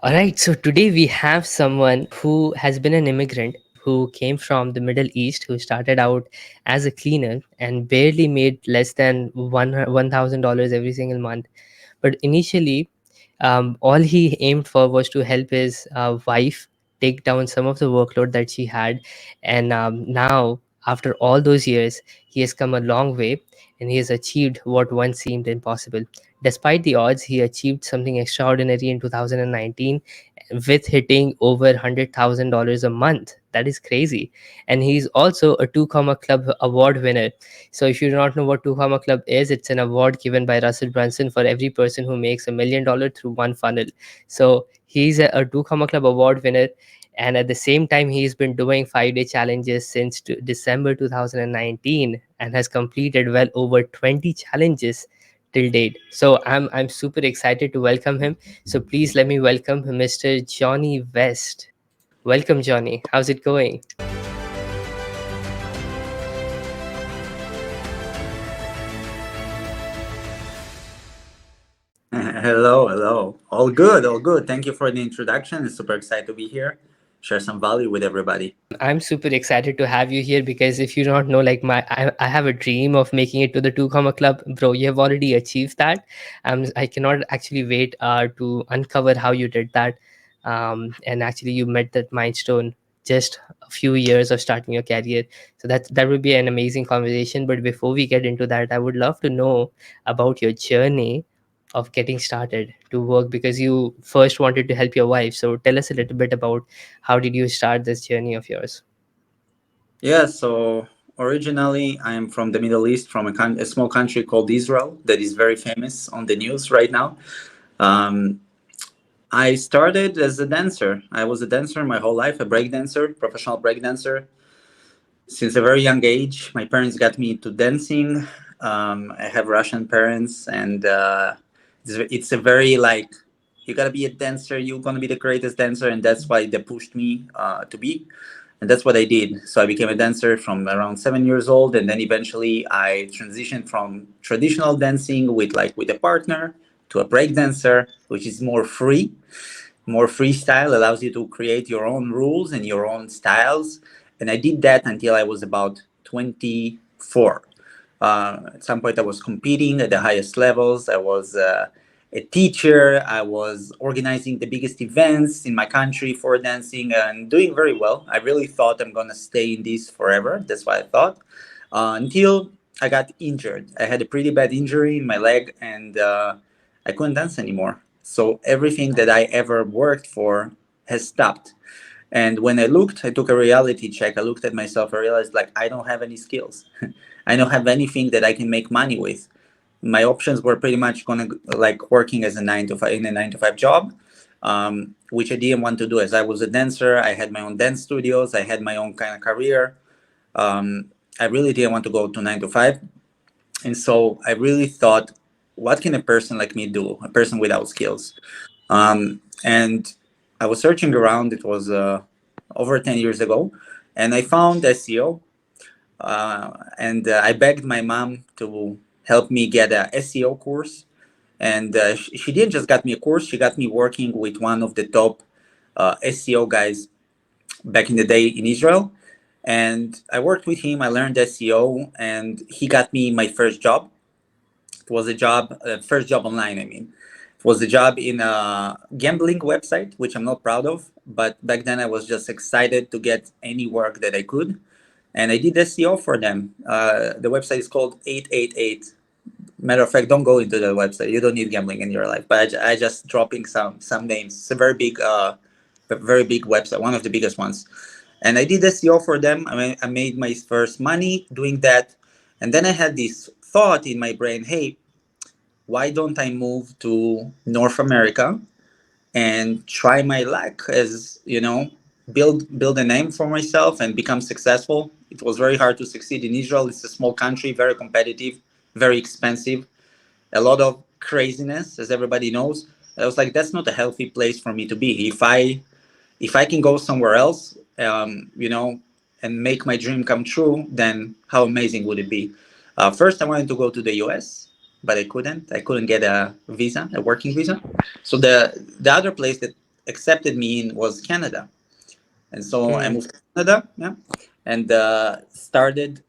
All right, so today we have someone who has been an immigrant who came from the Middle East, who started out as a cleaner and barely made less than $1,000 every single month. But initially, all he aimed for was to help his wife take down some of the workload that she had. And now, after all those years, he has come a long way and he has achieved what once seemed impossible. Despite the odds, he achieved something extraordinary in 2019 with hitting over $100,000 a month. That is crazy. And he's also a Two Comma Club award winner. So if you do not know what Two Comma Club is, it's an award given by Russell Brunson for every person who makes $1 million through one funnel. So he's a Two Comma Club award winner. And at the same time, he's been doing 5 day challenges since December 2019 and has completed well over 20 challenges till date. So I'm super excited to welcome him. So please let me welcome Mr. Jonny West. Welcome, Johnny. How's it going? Hello, hello. All good, all good. Thank you for the introduction. It's super excited to be here. Share some value with everybody. I'm super excited to have you here because if you don't know, like I have a dream of making it to the Two Comma Club, bro. You have already achieved that. I cannot actually wait to uncover how you did that. And actually, you met that milestone just a few years of starting your career. So that would be an amazing conversation. But before we get into that, I would love to know about your journey of getting started to work because you first wanted to help your wife. So tell us a little bit about how did you start this journey of yours? Yeah, so originally I'm from the Middle East, from a small country called Israel that is very famous on the news right now. Um, I started as a dancer. I was a dancer my whole life, a break dancer, professional break dancer. Since a very young age, my parents got me into dancing. I have Russian parents, and it's a very like you gotta be a dancer. You're gonna be the greatest dancer, and that's why they pushed me to be, and that's what I did. So I became a dancer from around 7 years old, and then eventually I transitioned from traditional dancing with a partner to a break dancer, which is more freestyle, allows you to create your own rules and your own styles. And I did that until I was about 24. At some point, I was competing at the highest levels. I was a teacher. I was organizing the biggest events in my country for dancing and doing very well. I really thought I'm going to stay in this forever. That's what I thought. Until I got injured. I had a pretty bad injury in my leg and I couldn't dance anymore. So everything that I ever worked for has stopped. And when I took a reality check. I looked at myself. I realized like I don't have any skills. I don't have anything that I can make money with. My options were pretty much gonna like working as a 9 to 5 in a 9 to 5 job, which I didn't want to do. As I was a dancer, I had my own dance studios. I had my own kind of career. I really didn't want to go to 9 to 5, and so I really thought, what can a person like me do? A person without skills. And I was searching around. It was over 10 years ago, and I found SEO. And I begged my mom to help me get a SEO course. And she didn't just got me a course; she got me working with one of the top SEO guys back in the day in Israel. And I worked with him. I learned SEO, and he got me my first job. It was a job, first job online. I mean, it was a job in a gambling website, which I'm not proud of. But back then, I was just excited to get any work that I could, and I did SEO for them. The website is called 888. Matter of fact, don't go into the website. You don't need gambling in your life. But I just dropping some names. It's a very big website, one of the biggest ones. And I did SEO for them. I made my first money doing that, and then I had this thought in my brain: Hey, why don't I move to North America and try my luck as build a name for myself and become successful? It was very hard to succeed in Israel. It's a small country, very competitive, very expensive, a lot of craziness, as everybody knows. I was like, that's not a healthy place for me to be. If I can go somewhere else, and make my dream come true, then how amazing would it be? First, I wanted to go to the US, but I couldn't. I couldn't get a visa, a working visa. So the other place that accepted me in was Canada. And so I Mm, moved to Canada, yeah, and started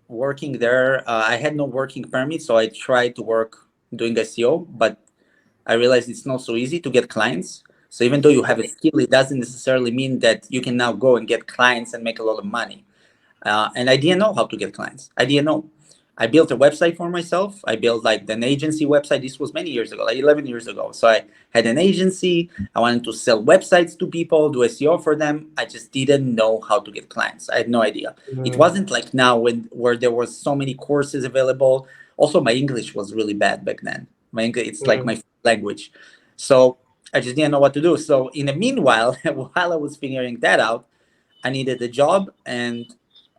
working there. I had no working permit, so I tried to work doing SEO, but I realized it's not so easy to get clients. So even though you have a skill, it doesn't necessarily mean that you can now go and get clients and make a lot of money. And I didn't know how to get clients. I didn't know. I built a website for myself. I built like an agency website. This was many years ago, like 11 years ago. So I had an agency. I wanted to sell websites to people, do SEO for them. I just didn't know how to get clients. I had no idea. It mm, wasn't like now where there was so many courses available. Also, my English was really bad back then. My English, it's like mm, my language. So I just didn't know what to do. So in the meanwhile, while I was figuring that out, I needed a job, and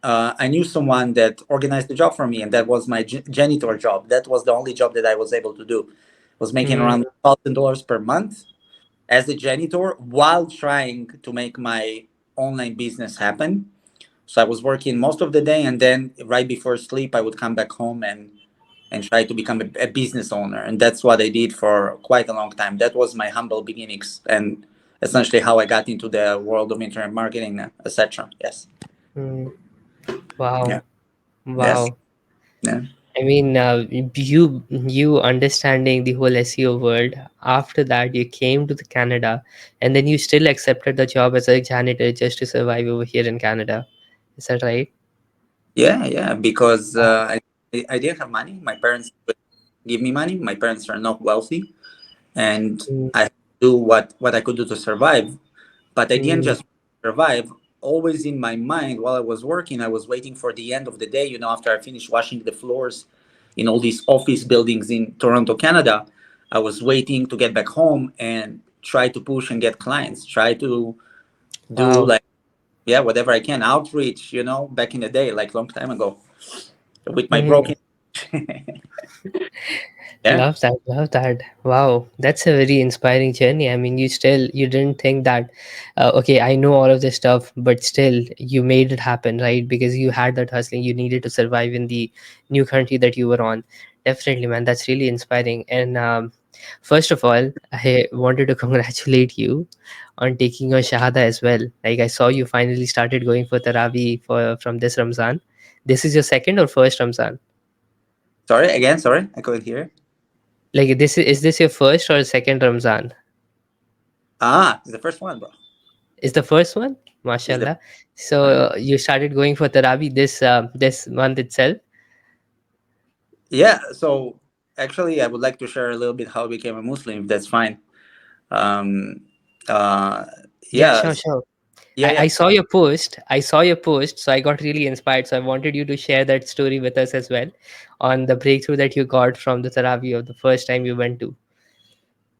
I knew someone that organized the job for me, and that was my janitor job. That was the only job that I was able to do. I was making mm. around $1,000 per month as a janitor while trying to make my online business happen. So I was working most of the day, and then right before sleep, I would come back home and try to become a business owner. And that's what I did for quite a long time. That was my humble beginnings, and essentially how I got into the world of internet marketing, etc. Yes. Mm. Yeah. Wow. Yes. Wow. Yeah. I mean, you understanding the whole SEO world. After that, you came to the Canada, and then you still accepted the job as a janitor just to survive over here in Canada. Is that right? Yeah. Yeah. Because Wow. I didn't have money. My parents would give me money. My parents are not wealthy, and Mm, I had to do what I could do to survive. But I didn't mm. just survive. Always in my mind while I was working, I was waiting for the end of the day. After I finished washing the floors in all these office buildings in Toronto, Canada, I was waiting to get back home and try to push and get clients. Try to do Wow. like, yeah, whatever I can, outreach. Back in the day, like long time ago, with my Mm. broken. Yeah. Love that, love that. Wow, that's a very inspiring journey. I mean, you didn't think that, okay, I know all of this stuff, but still you made it happen, right? Because you had that hustling, you needed to survive in the new country that you were on. Definitely, man, that's really inspiring. And first of all, I wanted to congratulate you on taking your Shahada as well. Like, I saw you finally started going for Taraweeh from this Ramzan. This is your second or first Ramzan? Sorry again. Sorry, I couldn't hear. Like, is this your first or second Ramzan? It's the first one, bro. Is the first one? It's the Mashallah. So one. you started going for Taraweeh this month itself. Yeah. So actually, I would like to share a little bit how I became a Muslim, if that's fine. Um, uh, Yeah, yeah. sure, sure. Yeah. I Yeah. saw your post. I saw your post, so I got really inspired. So I wanted you to share that story with us as well, on the breakthrough that you got from the Taraweeh of the first time you went to.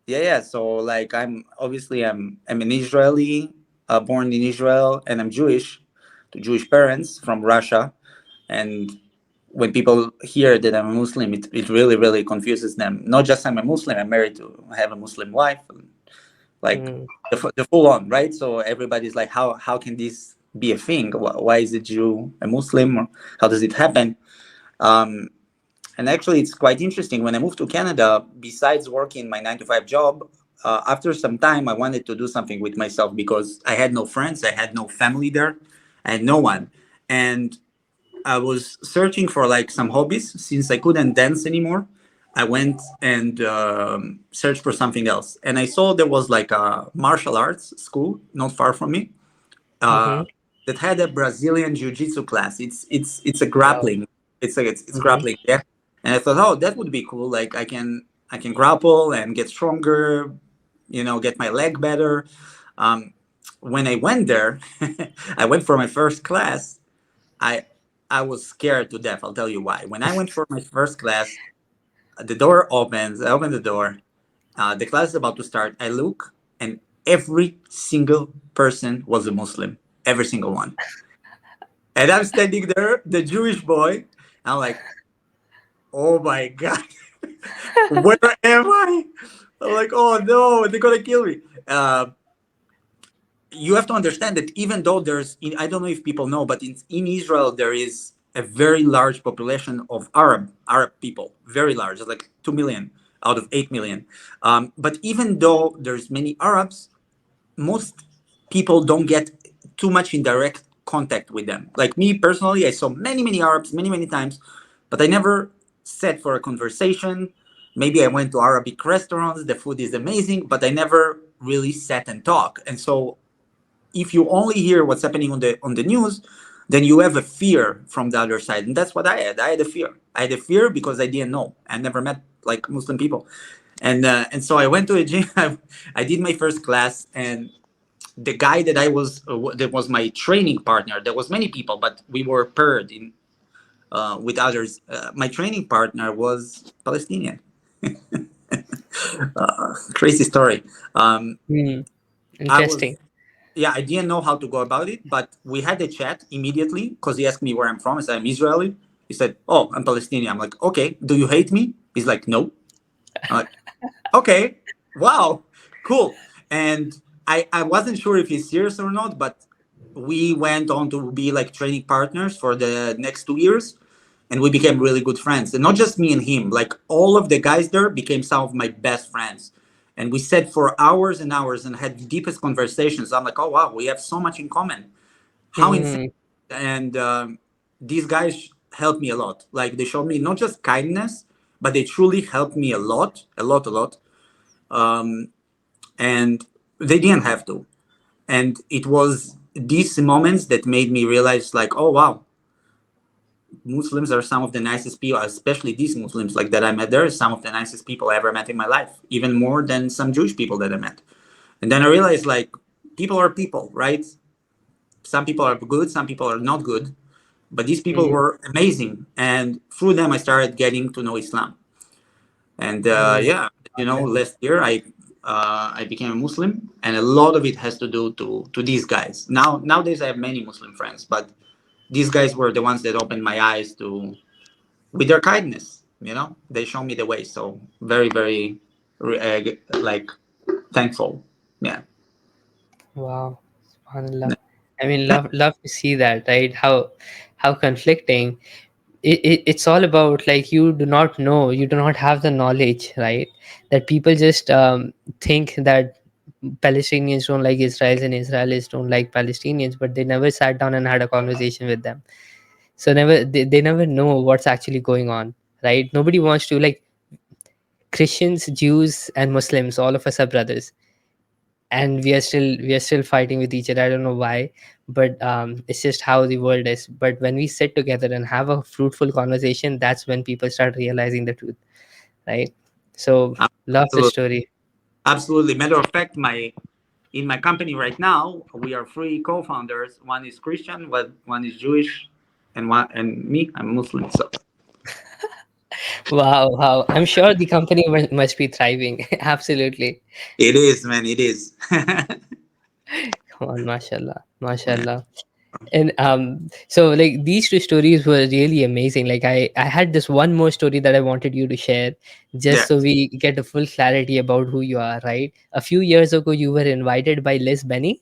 Yeah. Yeah. So like, I'm an Israeli, born in Israel, and I'm Jewish, to Jewish parents from Russia. And when people hear that I'm a Muslim, it really really confuses them. Not just I'm a Muslim. I have a Muslim wife. Like Mm, the full on, right? So everybody's like, how can this be a thing? Why is a Jew a Muslim? Or how does it happen? Um, and actually, it's quite interesting. When I moved to Canada, besides working my 9 to 5 job, after some time, I wanted to do something with myself because I had no friends, I had no family there, I had no one, and I was searching for like some hobbies. Since I couldn't dance anymore, I went and searched for something else. And I saw there was like a martial arts school not far from me, mm-hmm. uh, that had a Brazilian jiu-jitsu class. It's a Wow. grappling. It's Mm-hmm. grappling. Yeah. And I thought, oh, that would be cool. Like I can grapple and get stronger. Get my leg better. Um, when I went there, I went for my first class. I I was scared to death. I'll tell you why. When I went for my first class, the door opens. I open the door. The class is about to start. I look, and every single person was a Muslim. Every single one. And I'm standing there, the Jewish boy. I'm like, oh my god, where am I? I'm like, oh no, they're gonna kill me. You have to understand that even though I don't know if people know, but in Israel there is a very large population of Arab people, very large. It's like 2 million out of 8 million. But even though there's many Arabs, most people don't get too much in direct contact with them. Like me personally, I saw many Arabs many times, but I never sat for a conversation. Maybe I went to Arabic restaurants, the food is amazing, but I never really sat and talk. And so if you only hear what's happening on the news, then you have a fear from the other side, and that's what I had. I had a fear. I had a fear because I didn't know. I never met like Muslim people, and so I went to a gym. I did my first class, and the guy that was my training partner. There was many people, but we were paired in with others. My training partner was Palestinian. Crazy story. Hmm. I Interesting. was Yeah, I didn't know how to go about it, but we had a chat immediately because he asked me where I'm from. I said I'm Israeli. He said, "Oh, I'm Palestinian." I'm like, "Okay, do you hate me?" He's like, "No." I'm like, "Okay, wow, cool." And I wasn't sure if he's serious or not, but we went on to be like training partners for the next 2 years, and we became really good friends. And not just me and him, like all of the guys there became some of my best friends. And we sat for hours and hours and had the deepest conversations. I'm like, oh wow, we have so much in common. How insane! Hmm. And these guys helped me a lot. Like they showed me not just kindness, but they truly helped me a lot, a lot. Um, and they didn't have to. And it was these moments that made me realize, like, oh wow, Muslims are some of the nicest people, especially these Muslims like that I met there. Some of the nicest people I ever met in my life, even more than some Jewish people that I met. And then I realized, like, people are people, right? Some people are good, some people are not good, but these people Hmm. were amazing, and through them I started getting to know Islam. And Hmm. yeah, last year I became a Muslim, and a lot of it has to do to these guys. Nowadays I have many Muslim friends, but these guys were the ones that opened my eyes to with their kindness. They show me the way. So very like thankful. Yeah. Wow. Subhanallah. I mean, love to see that, right? How conflicting. It's all about, like, you do not know, you do not have the knowledge, right? That people just think that Palestinians don't like Israelis and Israelis don't like Palestinians, but they never sat down and had a conversation with them. So they never know what's actually going on, right? Nobody wants to, like, Christians, Jews, and Muslims, all of us are brothers, and we are still fighting with each other. I don't know why, but it's just how the world is. But when we sit together and have a fruitful conversation, that's when people start realizing the truth, right? So love the Absolutely. story. Absolutely. Matter of fact, my in my company right now, we are three co-founders. One is Christian, one is Jewish, and me, I'm Muslim. So Wow, I'm sure the company must be thriving. Absolutely. it is, man. It is. Come on, mashallah, Yeah. mashallah. And so, like, these two stories were really amazing. Like, I had this one more story that I wanted you to share, just Yeah. so we get a full clarity about who you are, right? A few years ago, you were invited by Liz Benny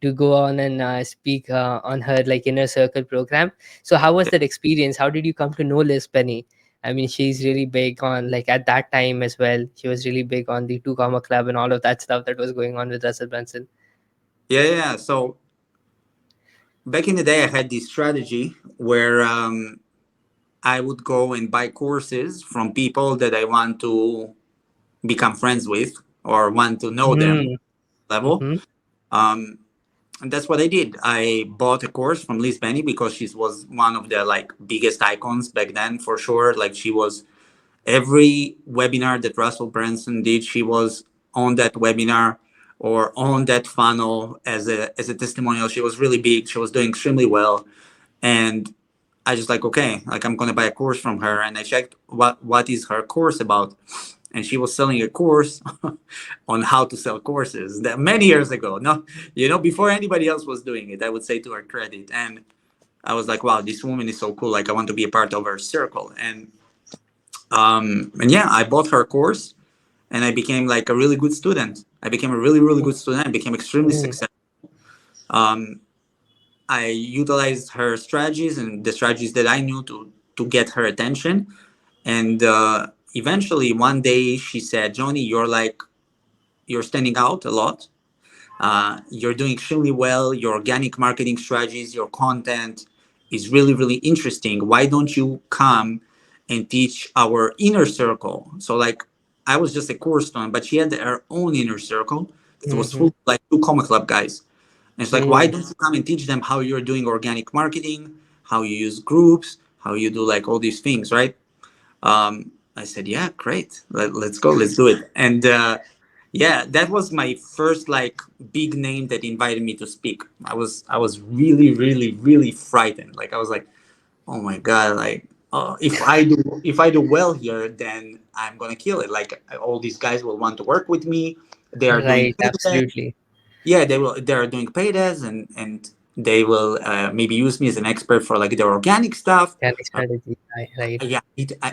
to go on and speak on her, like, inner circle program. So how was that experience? How did you come to know Liz Benny? I mean, she's really big on, like, at that time as well, she was really big on the Two Comma Club and all of that stuff that was going on with Russell Brunson. Yeah. So back in the day, I had this strategy where I would go and buy courses from people that I want to become friends with or want to know them level. Mm-hmm. Um, and that's what I did. I bought a course from Liz Benny because she was one of the like biggest icons back then for sure. Like she was every webinar that Russell Branson did, she was on that webinar or on that funnel as a testimonial. She was really big. She was doing extremely well, and I just like, okay, like I'm gonna buy a course from her, and I checked what is her course about, and she was selling a course on how to sell courses that many years ago. No, before anybody else was doing it, I would say to her credit, and I was like, wow, this woman is so cool. Like I want to be a part of her circle, and yeah, I bought her course, and I became like a really good student. I became a really good student. I became extremely Mm-hmm. successful. Um, I utilized her strategies and the strategies that I knew to get her attention. And eventually, one day, she said, "Johnny, you're standing out a lot. You're doing extremely well. Your organic marketing strategies, your content is really, really interesting. Why don't you come and teach our inner circle? So, like, I was just a cornerstone, but she had her own inner circle that was full Mm-hmm. of like two Comma Club guys. And it's like, why Mm. don't you come and teach them how you're doing organic marketing, how you use groups, how you do like all these things, right? I said, yeah, great. Let's go. Let's do it. And yeah, that was my first like big name that invited me to speak. I was really, really, really frightened. Like I was like, oh my god, like if I do well here, then I'm gonna kill it. Like all these guys will want to work with me. They are doing Right, paid ads. absolutely. Yeah, they are doing paid ads, and they will maybe use me as an expert for like their organic stuff. Organic strategy, right. Yeah,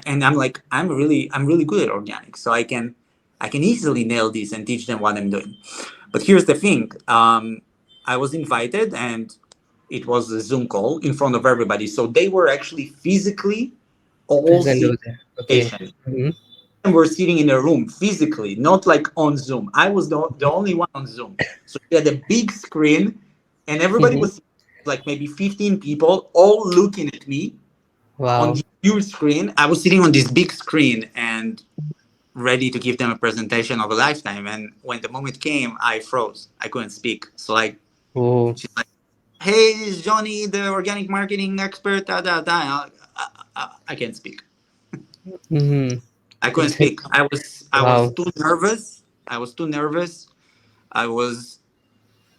and I'm like I'm really good at organic, so I can easily nail this and teach them what I'm doing. But here's the thing: I was invited, and it was a Zoom call in front of everybody, so they were actually physically all Present sitting over there. in Okay. location, Mm-hmm. and we're sitting in a room physically, not like on Zoom. I was the only one on Zoom, so we had a big screen, and everybody Mm-hmm. was like maybe 15 people all looking at me on Wow. the huge screen. I was sitting on this big screen and ready to give them a presentation of a lifetime. And when the moment came, I froze. I couldn't speak. So like, Oh. she's like, "Hey, this is Johnny, the organic marketing expert." Da da da. I can't speak. Mm-hmm. I couldn't It's speak. I was wow. too nervous. I was too nervous. I was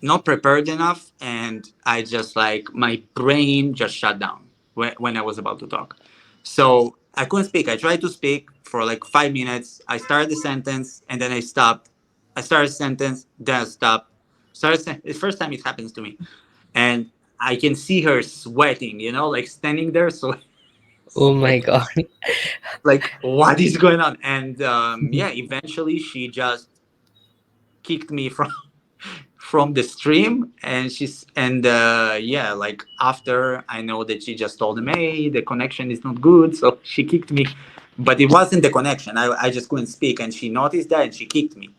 not prepared enough, and I just like my brain just shut down when I was about to talk. So I couldn't speak. I tried to speak for like 5 minutes. I started the sentence and then I stopped. I started a sentence, then I stopped. The first time it happens to me, and I can see her sweating. Like standing there, so Oh my sweating. God. Like what is going on? And yeah, eventually she just kicked me from the stream, and yeah, like after I know that she just told him, hey, the connection is not good, so she kicked me. But it wasn't the connection. I just couldn't speak, and she noticed that and she kicked me.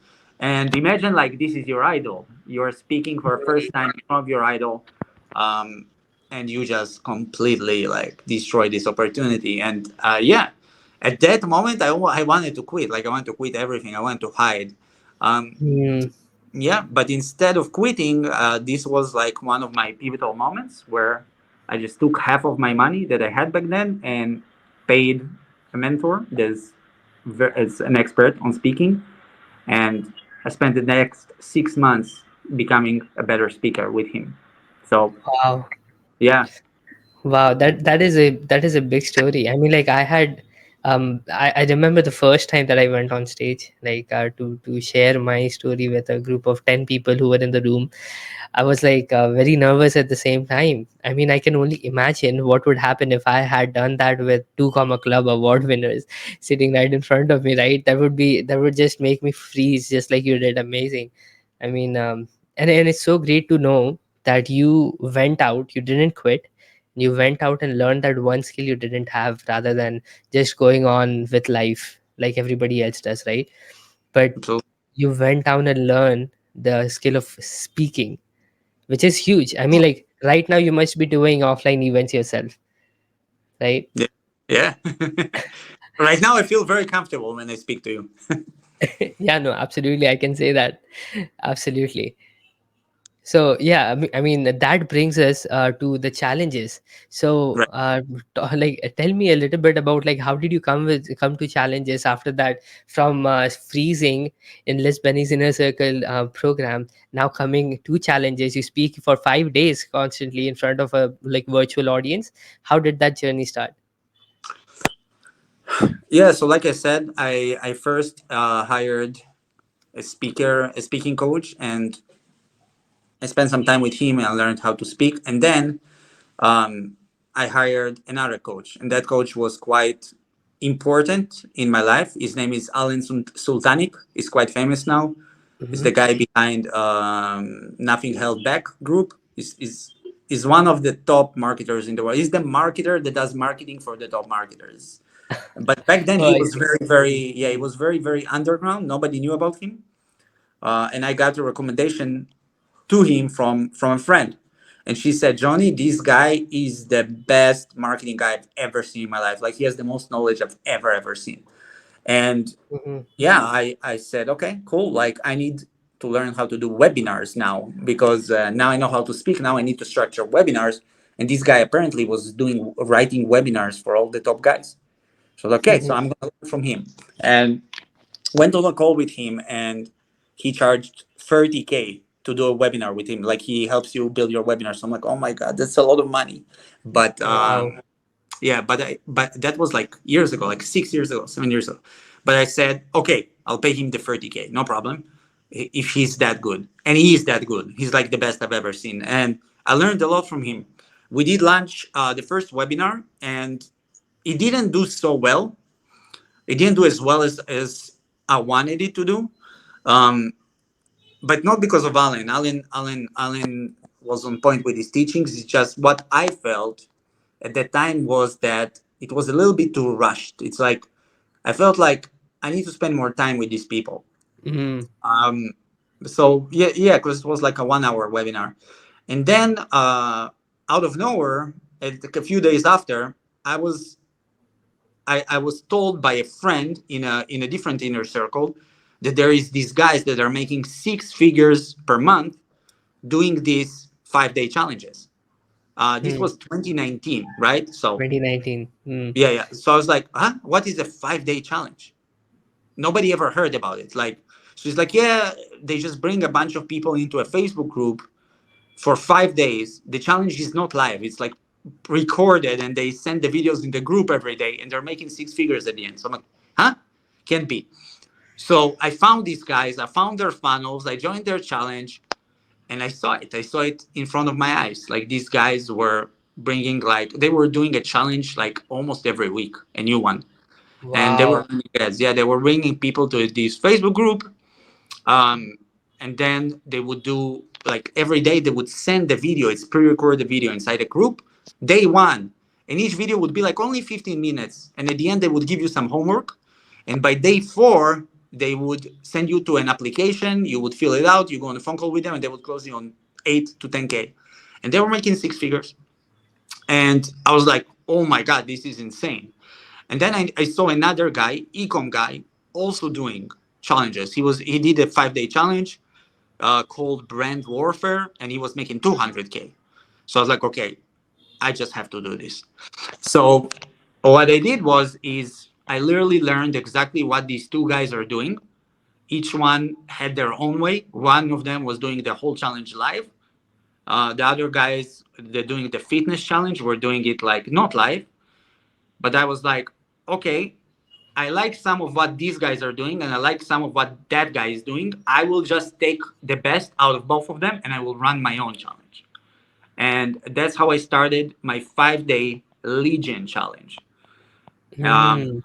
And imagine like this is your idol, you're speaking for the first time in front of your idol, um, and you just completely like destroy this opportunity. And yeah, at that moment I wanted to quit. Like I wanted to quit everything. I wanted to hide. um, Mm. yeah, but instead of quitting, this was like one of my pivotal moments where I just took half of my money that I had back then and paid a mentor that's an expert on speaking, and I spent the next 6 months becoming a better speaker with him. So Wow. yeah. Wow, that is a big story. I mean, like I remember the first time that I went on stage, like to share my story with a group of 10 people who were in the room. I was like very nervous at the same time. I mean, I can only imagine what would happen if I had done that with two comma club award winners sitting right in front of me. Right, that would just make me freeze, just like you did. Amazing. I mean, and it's so great to know that you went out, you didn't quit, you went out and learned that one skill you didn't have, rather than just going on with life like everybody else does, right? But So you went down and learned the skill of speaking, which is huge. I mean, like right now you must be doing offline events yourself, right? yeah, yeah. Right now I feel very comfortable when I speak to you. Yeah, no, absolutely, I can say that. Absolutely. So yeah, I mean that brings us to the challenges. So Right. like tell me a little bit about like how did you come to challenges after that, from freezing in Les Benny's inner circle program, now coming to challenges. You speak for 5 days constantly in front of a like virtual audience. How did that journey start? Yeah, so like I said, I first hired a speaking coach, and I spent some time with him and I learned how to speak. And then um, I hired another coach, and that coach was quite important in my life. His name is Alan Sultanic. He's quite famous now. He's Mm-hmm. the guy behind Nothing Held Back group. He's one of the top marketers in the world. He's the marketer that does marketing for the top marketers. But back then Oh, he I was see. very, very, he was very, very underground. Nobody knew about him. And I got a recommendation to him from a friend, and she said, Johnny, this guy is the best marketing guy I've ever seen in my life. Like, he has the most knowledge I've ever seen. And Mm-hmm. yeah, I said, okay, cool. Like, I need to learn how to do webinars now, because now I know how to speak. Now I need to structure webinars. And this guy apparently was doing writing webinars for all the top guys. So okay, so Mm-hmm. I'm going to learn from him. And went on a call with him, and he charged 30K to do a webinar with him. Like, he helps you build your webinar. So I'm like, oh my God, that's a lot of money. But Wow. yeah, but that was like years ago, like 6 years ago, 7 years ago. But I said, okay, I'll pay him the 30K, no problem. If he's that good, and he is that good, he's like the best I've ever seen, and I learned a lot from him. We did launch the first webinar, and it didn't do so well. It didn't do as well as I wanted it to do, um, but not because of Alan. Alan was on point with his teachings. It's just what I felt at that time was that it was a little bit too rushed. It's like I felt like I need to spend more time with these people. Mm-hmm. Um, so yeah, because it was like a 1 hour webinar, and then out of nowhere, like a few days after, I was I was told by a friend in a different inner circle that there is these guys that are making 6 figures per month doing these 5 day challenges. This Hmm. was 2019, right? So 2019. Mm. yeah. So I was like, huh? What is a 5 day challenge? Nobody ever heard about it. Like, she's like, yeah, they just bring a bunch of people into a Facebook group for 5 days. The challenge is not live. It's like recorded, and they send the videos in the group every day, and they're making 6 figures at the end. So I'm like, huh? Can't be. So I found these guys. I found their funnels. I joined their challenge, and I saw it. I saw it in front of my eyes. Like, these guys were bringing, like, they were doing a challenge like almost every week, a new one, and they were Wow. bringing guys. Yeah, they were bringing people to this Facebook group, um, and then they would do, like, every day they would send the video. It's pre-recorded video inside a group. Day one, and each video would be like only 15 minutes, and at the end they would give you some homework, and by day four they would send you to an application. You would fill it out, you go on a phone call with them, and they would close you on 8 to 10K, and they were making 6 figures. And I was like, oh my God, this is insane. And then I saw another guy, ecom guy, also doing challenges. He did a 5 day challenge called Brand Warfare, and he was making 200K. So I was like, okay, I just have to do this. So what I did is I literally learned exactly what these two guys are doing. Each one had their own way. One of them was doing the whole challenge live. The other guys, they're doing the fitness challenge, were doing it like not live. But I was like, okay, I like some of what these guys are doing, and I like some of what that guy is doing. I will just take the best out of both of them, and I will run my own challenge. And that's how I started my 5 day Legion challenge. Um, Mm-hmm.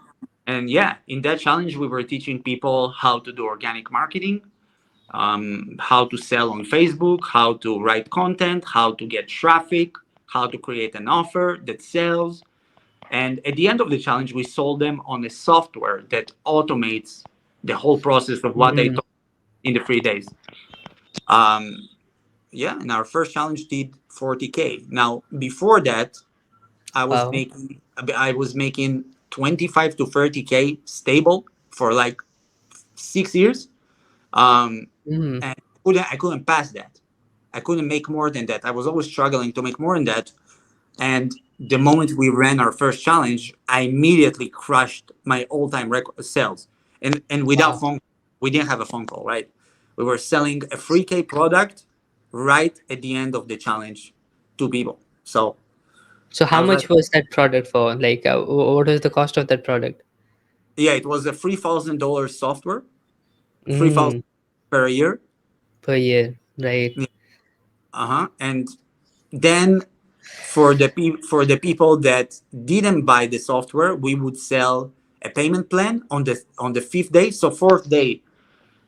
and yeah, in that challenge, we were teaching people how to do organic marketing, how to sell on Facebook, how to write content, how to get traffic, how to create an offer that sells. And at the end of the challenge, we sold them on a software that automates the whole process of what they Mm-hmm. taught in the 3 days. Um, yeah, and our first challenge did 40K. Now, before that, I was Wow. making I was making 25 to 30K stable for like 6 years. Um, Mm-hmm. and I couldn't pass that. I couldn't make more than that. I was always struggling to make more than that. And the moment we ran our first challenge, I immediately crushed my all-time record sales. And without Wow. phone, we didn't have a phone call, right? We were selling a free K product right at the end of the challenge to people. So So I how was like, much was that product for? Like, what was the cost of that product? yeah, it was a $3,000 software, 3,000 Mm, per year. per year, right? Yeah. Uh-huh. And then for the people that didn't buy the software, we would sell a payment plan on the fifth day. So fourth day,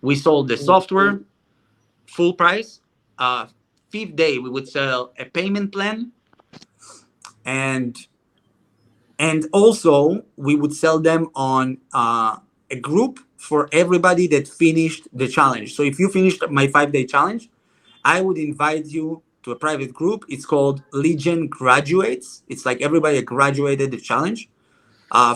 we sold the Mm. software full price. Fifth day, we would sell a payment plan, and also we would sell them on a group for everybody that finished the challenge. So if you finished my 5 day challenge, I would invite you to a private group. It's called Legion Graduates. It's like everybody that graduated the challenge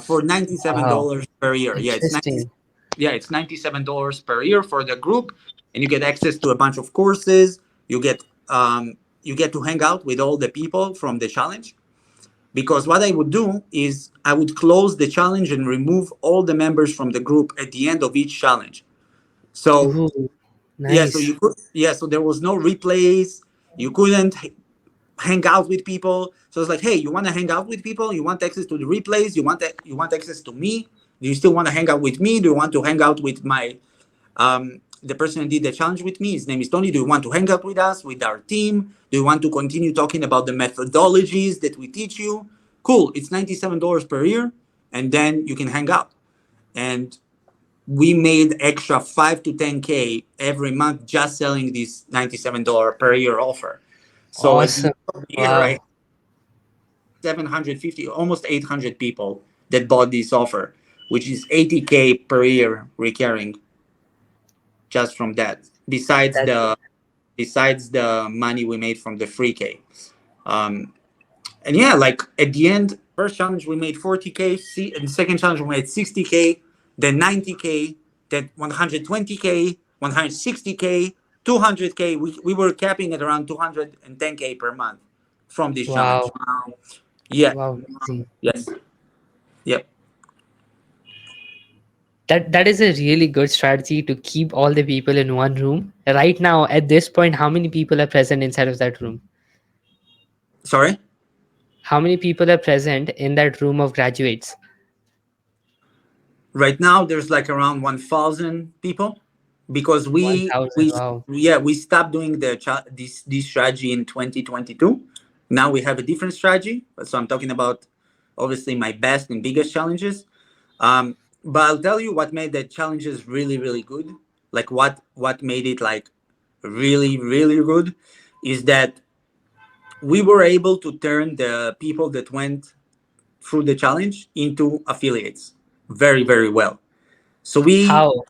for Wow. $97 per year. Interesting. It's $97 per year for the group, and you get access to a bunch of courses. You get to hang out with all the people from the challenge. Because what I would do is I would close the challenge and remove all the members from the group at the end of each challenge. So Ooh, yeah, so nice. so there was no replays. You couldn't hang out with people. So it's like, hey, you want to hang out with people? You want access to the replays? You want access to me? Do you still want to hang out with me? Do you want to hang out with my the person who did the challenge with me? His name is Tony. Do you want to hang out with us, with our team? Do you want to continue talking about the methodologies that we teach you? Cool. It's $97 per year, and then you can hang out. And we made extra 5 to 10K every month just selling this $97 per year offer. So at the Awesome. end of the year, I Wow. had 750, almost 800 people that bought this offer, which is 80K per year recurring just from that. That Besides the money we made from the free K. Um, and yeah, like at the end, first challenge we made 40K, and the second challenge we made 60K, then 90K, then 120K, 160K, 200K. We were capping at around 210K per month from this challenge. wow. Yeah. Wow. Amazing. Yes. Yep. That is a really good strategy to keep all the people in one room. Right now, at this point, how many people are present inside of that room? Sorry. How many people are present in that room of graduates? Right now there's like around 1000 people because we 1,000. Wow. yeah, we stopped doing this strategy in 2022. Now we have a different strategy, so I'm talking about obviously my best and biggest challenges. But I'll tell you what made the challenges really really good, like what made it like really really good is that we were able to turn the people that went through the challenge into affiliates very very well. So we How?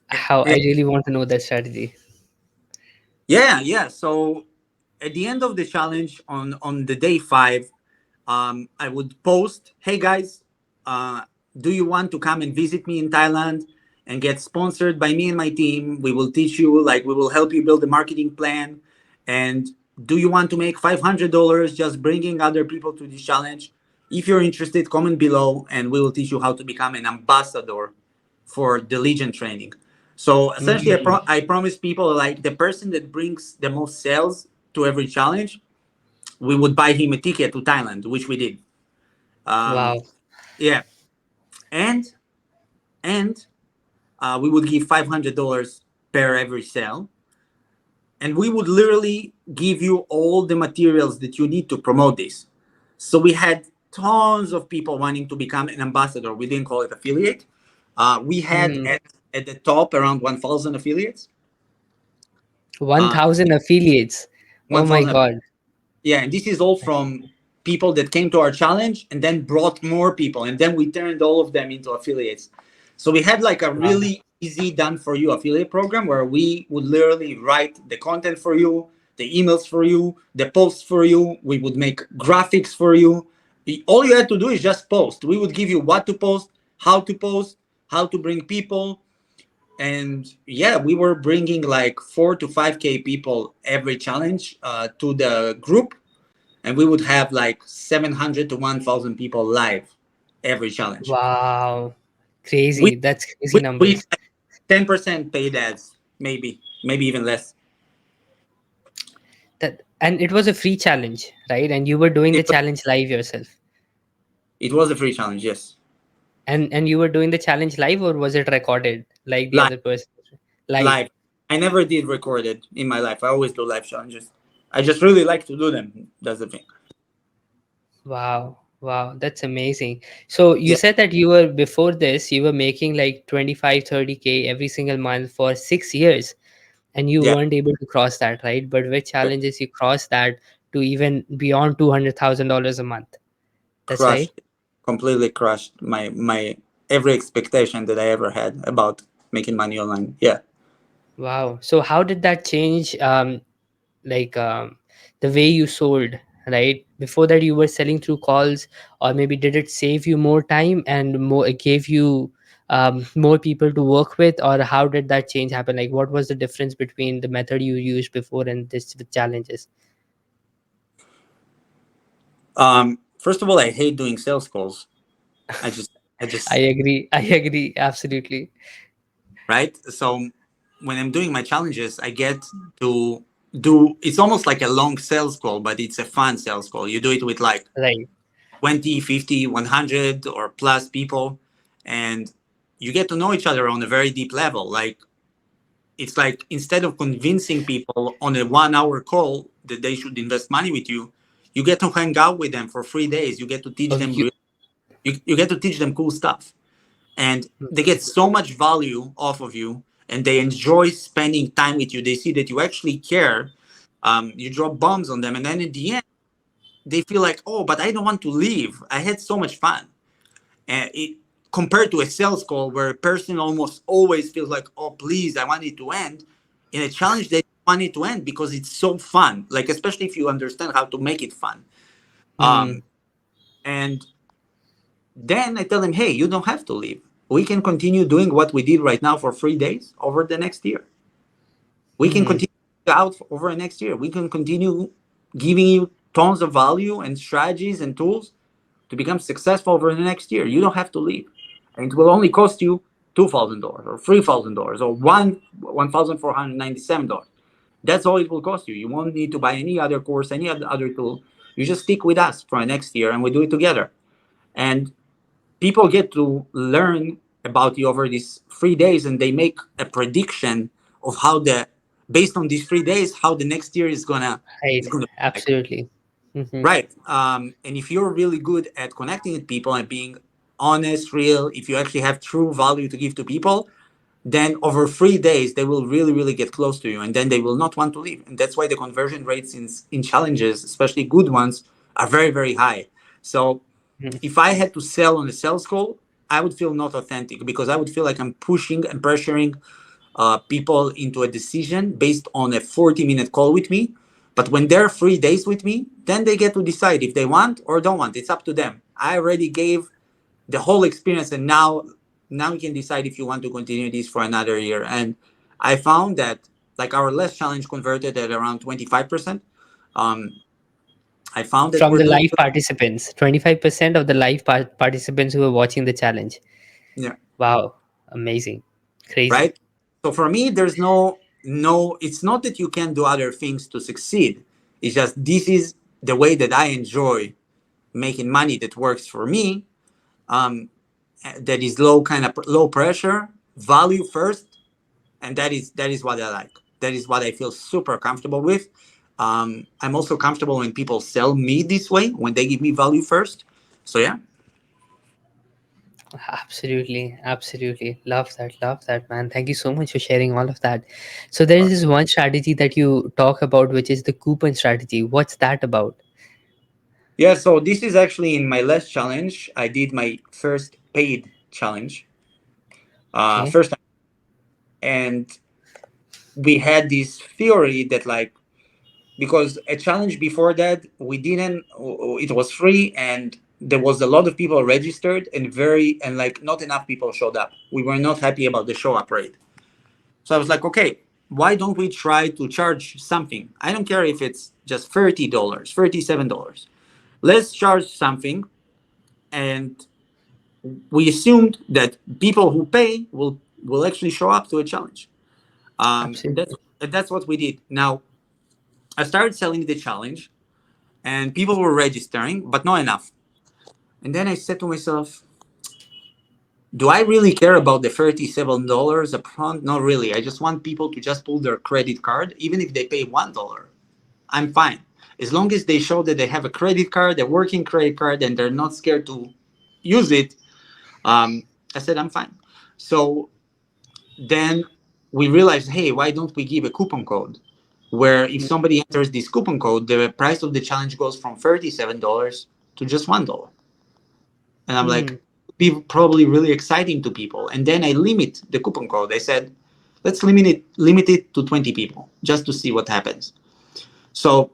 How? I yeah, really want to know that strategy. yeah. So at the end of the challenge on the day 5, I would post, "Hey guys, uh, do you want to come and visit me in Thailand and get sponsored by me and my team? We will teach you, like we will help you build a marketing plan. And do you want to make $500 just bringing other people to this challenge? If you're interested, comment below, and we will teach you how to become an ambassador for the Legion training." So essentially, Mm, I promise people like the person that brings the most sales to every challenge, we would buy him a ticket to Thailand, which we did. Um, wow. yeah, and and we would give $500 per every sale, and we would literally give you all the materials that you need to promote this. So we had tons of people wanting to become an ambassador. We didn't call it affiliate. We had Mm, at the top around 1,000 affiliates. Uh, 1,000 affiliates. Oh my 1,000. God. Yeah, and this is all from people that came to our challenge and then brought more people, and then we turned all of them into affiliates. So we had like a Wow. really easy done for you affiliate program where we would literally write the content for you, the emails for you, the posts for you. We would make graphics for you. All you had to do is just post. We would give you what to post, how to bring people. And yeah, we were bringing like 4 to 5K people every challenge to the group, and we would have like 700 to 1,000 people live every challenge. Wow. We Crazy. That's crazy we numbers. had 10% paid ads, maybe even less. That, and it was a free challenge, right? And you were doing It the was, challenge live yourself. it was a free challenge, yes. And you were doing the challenge live, or was it recorded like the Live, other person? Live. live. I never did recorded in my life. I always do live challenges. I just really like to do them. That's the thing. Wow. Wow, that's amazing. So you Yeah, said that you were before this, you were making like 25, 30K every single month for 6 years, and you yeah. weren't able to cross that, right? But with challenges, you crossed that to even beyond $200,000 a month. That's right. Crushed, completely crushed my every expectation that I ever had about making money online. Yeah. Wow. So how did that change like the way you sold, right? Before that you were selling through calls, or maybe did it save you more time and more, it gave you more people to work with, or how did that change happen? Like what was the difference between the method you used before and this with challenges? First of all, I hate doing sales calls. I just, I I just, agree. I agree. Absolutely. right. So when I'm doing my challenges, I get to do. It's almost like a long sales call, but it's a fun sales call. You do it with like Right. 20, 50, 100 or plus people, and you get to know each other on a very deep level. Like it's like instead of convincing people on a 1 hour call that they should invest money with you, you get to hang out with them for 3 days. You get to teach Oh, them you. you get to teach them cool stuff, and they get so much value off of you, and they enjoy spending time with you. They see that you actually care. You drop bombs on them, and then in the end they feel like, oh, but I don't want to leave, I had so much fun. And it, compared to a sales call where a person almost always feels like, oh please, I want it to end. In a challenge, they want it to end because it's so fun, like especially if you understand how to make it fun. Hmm. And then I tell them, hey, you don't have to leave. We can continue doing what we did right now for 3 days over the next year. We can Hmm. continue out over the next year. We can continue giving you tons of value and strategies and tools to become successful over the next year. You don't have to leave. And it will only cost you $2,000 or $3,000 or $1,497. That's all it will cost you. You won't need to buy any other course, any other tool. You just stick with us for next year and we do it together. And people get to learn about you over these 3 days, and they make a prediction of how the based on these 3 days how the next year Right. is gonna be like. Absolutely. Hmm. Right. And if you're really good at connecting with people and being honest, real, if you actually have true value to give to people, then over 3 days they will really, really get close to you, and then they will not want to leave. And that's why the conversion rates in challenges, especially good ones, are very, very high. So if I had to sell on a sales call, I would feel not authentic because I would feel like I'm pushing and pressuring people into a decision based on a 40-minute call with me. But when they're 3 days with me, then they get to decide if they want or don't want. It's up to them. I already gave the whole experience, and now you can decide if you want to continue this for another year. And I found that like our last challenge converted at around 25%. Um, I found that From we're the doing live good. participants, 25% of the live participants who were watching the challenge. Yeah. Wow. Amazing. Crazy. Right. So for me, there's no. It's not that you can do other things to succeed. It's just this is the way that I enjoy making money that works for me. Um, that is low, kind of low pressure, value first, and that is what I like. That is what I feel super comfortable with. I'm also comfortable when people sell me this way, when they give me value first. So yeah. Absolutely, absolutely. Love that, man. Thank you so much for sharing all of that. So there is this one strategy that you talk about, which is the coupon strategy. What's that about? Yeah, so this is actually in my last challenge. I did my first paid challenge. Okay. First time, and we had this theory that like because a challenge before that we didn't, it was free and there was a lot of people registered and very and like not enough people showed up. We were not happy about the show up rate. So I was like, okay, why don't we try to charge something? I don't care if it's just $30, $37. Let's charge something. And we assumed that people who pay will actually show up to a challenge. And Absolutely. that's what we did. Now I started selling the challenge, and people were registering, but not enough. And then I said to myself, do I really care about the $37 upfront? Not really. I just want people to just pull their credit card, even if they pay $1. I'm fine. As long as they show that they have a credit card, a working credit card, and they're not scared to use it, I said, I'm fine. So then we realized, hey, why don't we give a coupon code where if somebody enters this coupon code, the price of the challenge goes from $37 to just $1. And I'm like, Hmm. be probably really exciting to people. And then I limit the coupon code. I said, let's limit it to 20 people just to see what happens. So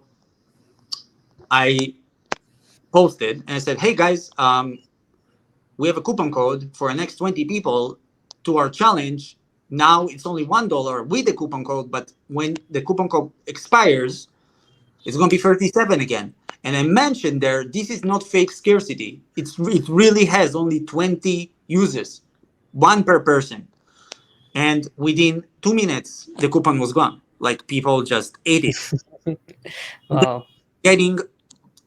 I posted and I said, hey guys, we have a coupon code for the next 20 people to our challenge. Now it's only $1 with the coupon code, but when the coupon code expires, it's going to be 37 again. And I mentioned there, this is not fake scarcity. It really has only 20 users, one per person. And within 2 minutes, the coupon was gone. Like people just ate it. Wow. Getting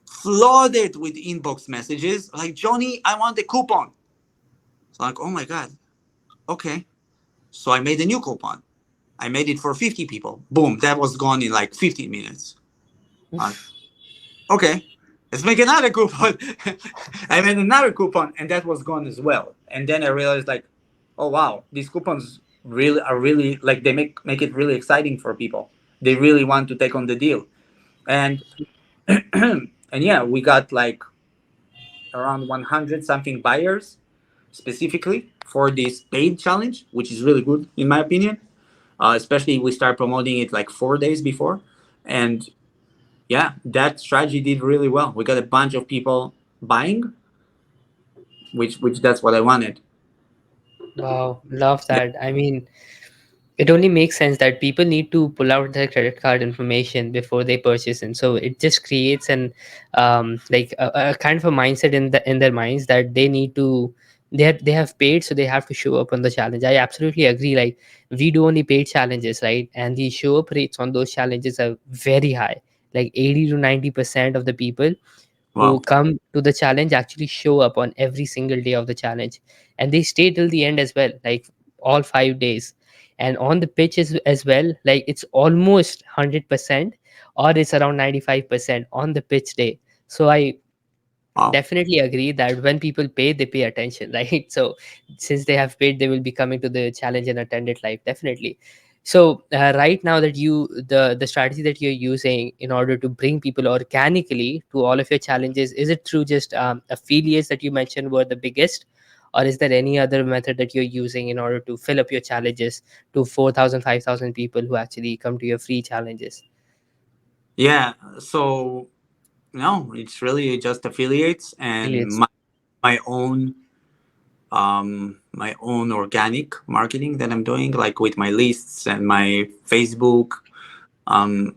flooded with inbox messages like, Johnny, I want the coupon. It's like, oh my God. Okay. So I made a new coupon. I made it for 50 people. Boom. That was gone in like 15 minutes. Uh, okay. Let's make another coupon. I made another coupon and that was gone as well. And then I realized like, oh wow, these coupons really like they make it really exciting for people. They really want to take on the deal. And and yeah, we got like around 100 something buyers specifically for this paid challenge, which is really good in my opinion. Especially we start promoting it like 4 days before, and yeah, that strategy did really well. We got a bunch of people buying, which that's what I wanted. Wow, love Yeah. that. I mean, it only makes sense that people need to pull out their credit card information before they purchase, and so it just creates an like a kind of a mindset in their minds that they need to, they have paid, so they have to show up on the challenge. I absolutely agree. Like, we do only paid challenges, right? And the show up rates on those challenges are very high. Like 80 to 90% of the people who Wow. come to the challenge actually show up on every single day of the challenge, and they stay till the end as well, like all 5 days. And on the pitch as well, like it's almost 100%, or it's around 95% on the pitch day. So I Wow. definitely agree that when people pay, they pay attention, right? So since they have paid, they will be coming to the challenge and attend it live, definitely. So right now, that the strategy that you're using in order to bring people organically to all of your challenges, is it through just affiliates that you mentioned were the biggest, or is there any other method that you're using in order to fill up your challenges to 4,000, 5,000 people who actually come to your free challenges? Yeah. So no, it's really just affiliates and Affiliates. my own organic marketing that I'm doing, like with my lists and my Facebook. Um,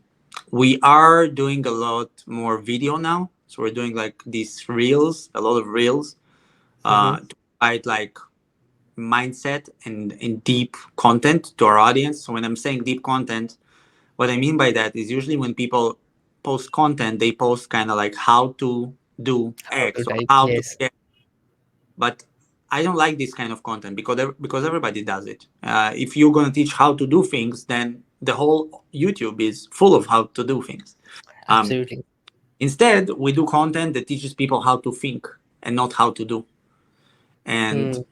we are doing a lot more video now, so we're doing like these reels, a lot of reels, Mm-hmm. to provide like mindset and deep content to our audience. So when I'm saying deep content, what I mean by that is usually when people post content, they post kind of like how to do How to X or type? how to Yes. get. But I don't like this kind of content because everybody does it. If you're gonna teach how to do things, then the whole YouTube is full of how to do things. Um, Absolutely. Instead, we do content that teaches people how to think and not how to do. And Hmm.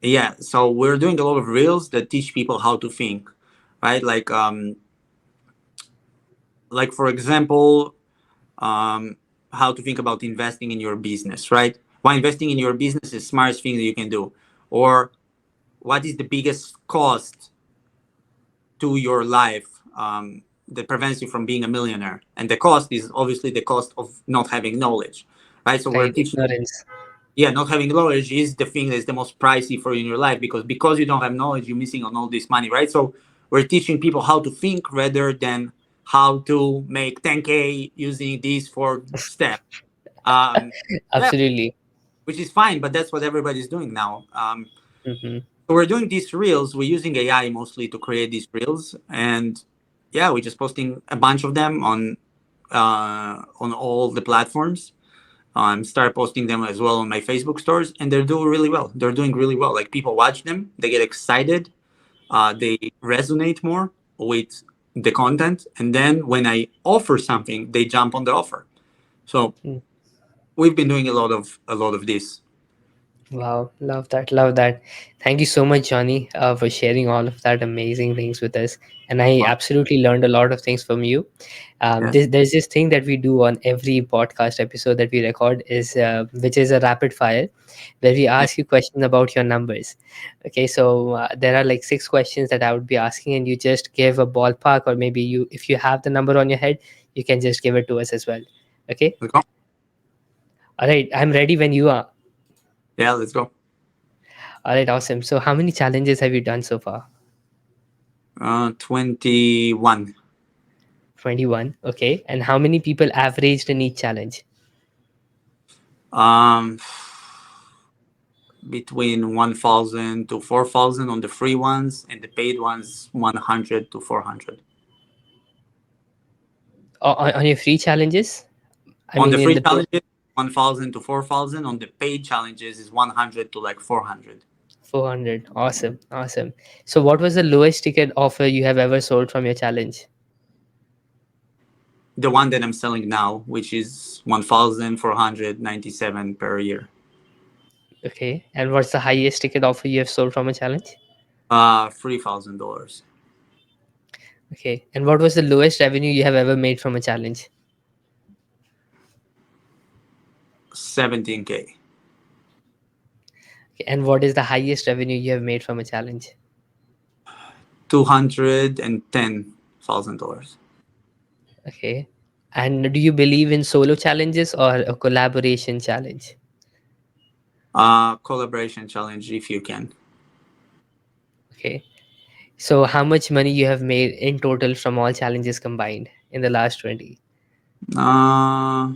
yeah, so we're doing a lot of reels that teach people how to think, right? Like for example, um, how to think about investing in your business, right? Why investing in your business is the smartest thing that you can do, or what is the biggest cost to your life that prevents you from being a millionaire? And the cost is obviously the cost of not having knowledge, right? So we're Right, teaching, ignorance. yeah, not having knowledge is the thing that's the most pricey for you in your life, because you don't have knowledge, you're missing on all this money, right? So we're teaching people how to think rather than how to make 10K using these four steps. Um, yeah, Absolutely. which is fine, but that's what everybody's doing now. Hmm. So we're doing these reels. We're using AI mostly to create these reels, and yeah, we're just posting a bunch of them on all the platforms. Start posting them as well on my Facebook stores, and they're doing really well. They're doing really well. Like people watch them, they get excited, they resonate more with the content, and then when I offer something, they jump on the offer. So we've been doing a lot of this. Wow, love that, love that. Thank you so much, Johnny, for sharing all of that amazing things with us. And I Well, absolutely learned a lot of things from you. yes. There's this thing that we do on every podcast episode that we record, is which is a rapid fire, where we Yeah. ask you questions about your numbers. Okay, so there are like six questions that I would be asking, and you just give a ballpark, or maybe you, if you have the number on your head, you can just give it to us as well. Okay, Let's go. all right, I'm ready when you are. Yeah, let's go. All right, awesome. So, how many challenges have you done so far? 21. 21. Okay. And how many people averaged in each challenge? Um, between 1,000 to 4,000 on the free ones, and the paid ones 100 to 400. On your free challenges? I On mean, the in free the paid. challenges, 1,000 to 4,000. On the paid challenges is 100 to like 400. 400. Awesome. Awesome. So, what was the lowest ticket offer you have ever sold from your challenge? The one that I'm selling now, which is 1,497 per year. Okay. And what's the highest ticket offer you have sold from a challenge? $3,000. Okay. And what was the lowest revenue you have ever made from a challenge? 17K. Okay. And what is the highest revenue you have made from a challenge? $210,000. Okay. And do you believe in solo challenges or a collaboration challenge? Collaboration challenge if you can. Okay. So how much money you have made in total from all challenges combined in the last 20? Uh,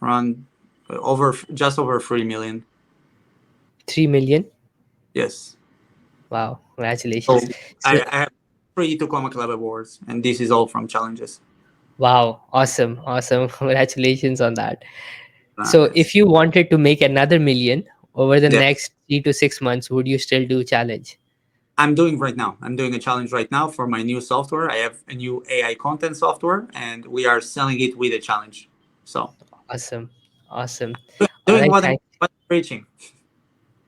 Around over just over 3 million. 3 million? Yes. Wow, congratulations. So So, I have 3 Tacoma Club awards, and this is all from challenges. wow, awesome, awesome. Congratulations on that. So Yes. if you wanted to make another million over the Yeah. next 3 to 6 months, would you still do challenge? I'm doing right now. I'm doing a challenge right now for my new software. I have a new AI content software, and we are selling it with a challenge. So Awesome, awesome. All doing right, what thank. I'm preaching.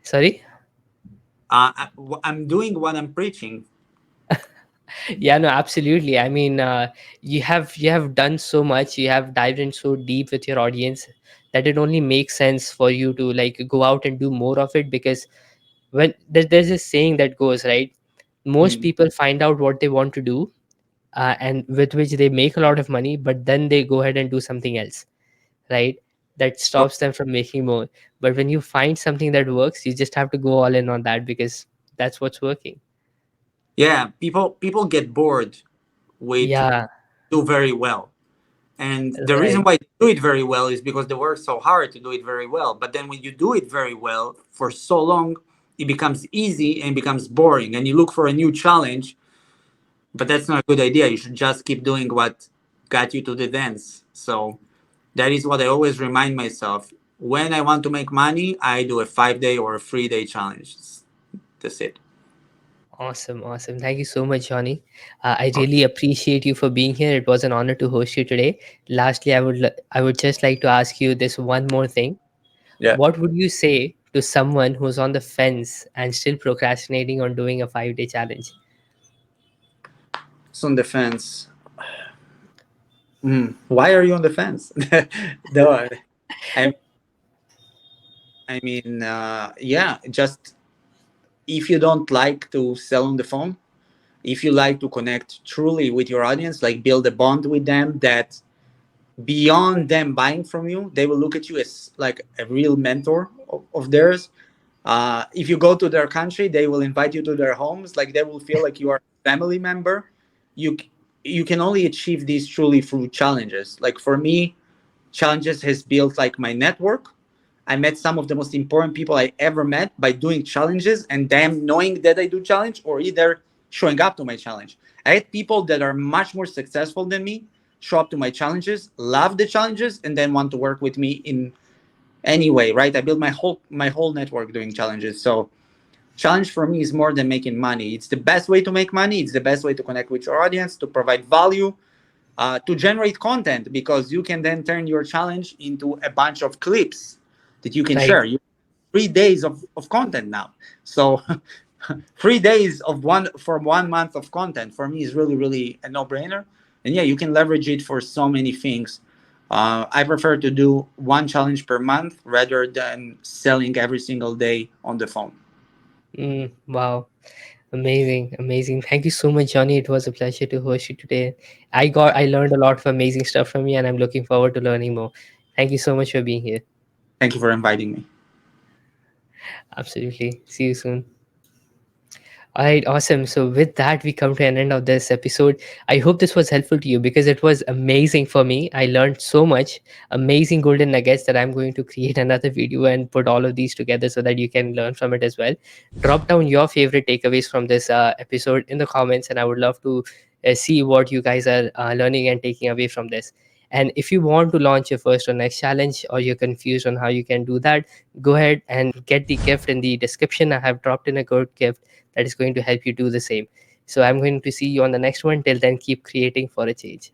Sorry. I'm doing what I'm preaching. Yeah, no, absolutely. I mean, you have done so much, you have dived in so deep with your audience, that it only makes sense for you to like go out and do more of it. Because when there's this saying that goes, right, most Mm. people find out what they want to do, and with which they make a lot of money, but then they go ahead and do something else, right, that Oh, stops them from making more. But when you find something that works, you just have to go all in on that, because that's what's working. yeah, people get bored with Yeah, do very well. And the reason right. why they do it very well is because they work so hard to do it very well. But then when you do it very well for so long, it becomes easy and becomes boring. And you look for a new challenge, but that's not a good idea. You should just keep doing what got you to the dance. So that is what I always remind myself. When I want to make money, I do a 5 day or a 3 day challenge. That's it. Awesome, awesome. Thank you so much, Johnny. I really appreciate you for being here. It was an honor to host you today. Lastly, I would just like to ask you this one more thing. Yeah. What would you say to someone who's on the fence and still procrastinating on doing a 5 day challenge? So on the fence. Why are you on the fence? No, I, yeah, just if you don't like to sell on the phone, if you like to connect truly with your audience, like build a bond with them that beyond them buying from you, they will look at you as like a real mentor of theirs. If you go to their country, they will invite you to their homes. Like they will feel like you are a family member. You you can only achieve these truly through challenges. Like for me, challenges has built like my network. I met some of the most important people I ever met by doing challenges and them knowing that I do challenge or either showing up to my challenge. I had people that are much more successful than me show up to my challenges, love the challenges, and then want to work with me in any way, right? I built my whole network doing challenges. So challenge for me is more than making money. It's the best way to make money. It's the best way to connect with your audience, to provide value, to generate content because you can then turn your challenge into a bunch of clips that you can Right. share. 3 days of content now. So 3 days of one for 1 month of content for me is really, really a no-brainer. And yeah, you can leverage it for so many things. I prefer to do one challenge per month rather than selling every single day on the phone. Wow. Amazing, amazing. Thank you so much, Johnny. It was a pleasure to host you today. I learned a lot of amazing stuff from you, and I'm looking forward to learning more. Thank you so much for being here. Thank you for inviting me. Absolutely. See you soon. All right, awesome. So with that, we come to an end of this episode. I hope this was helpful to you because it was amazing for me. I learned so much, amazing golden nuggets that I'm going to create another video and put all of these together so that you can learn from it as well. Drop down your favorite takeaways from this episode in the comments, and I would love to see what you guys are learning and taking away from this. And if you want to launch your first or next challenge, or you're confused on how you can do that, go ahead and get the gift in the description. I have dropped in a good gift that is going to help you do the same. So I'm going to see you on the next one. Till then, keep creating for a change.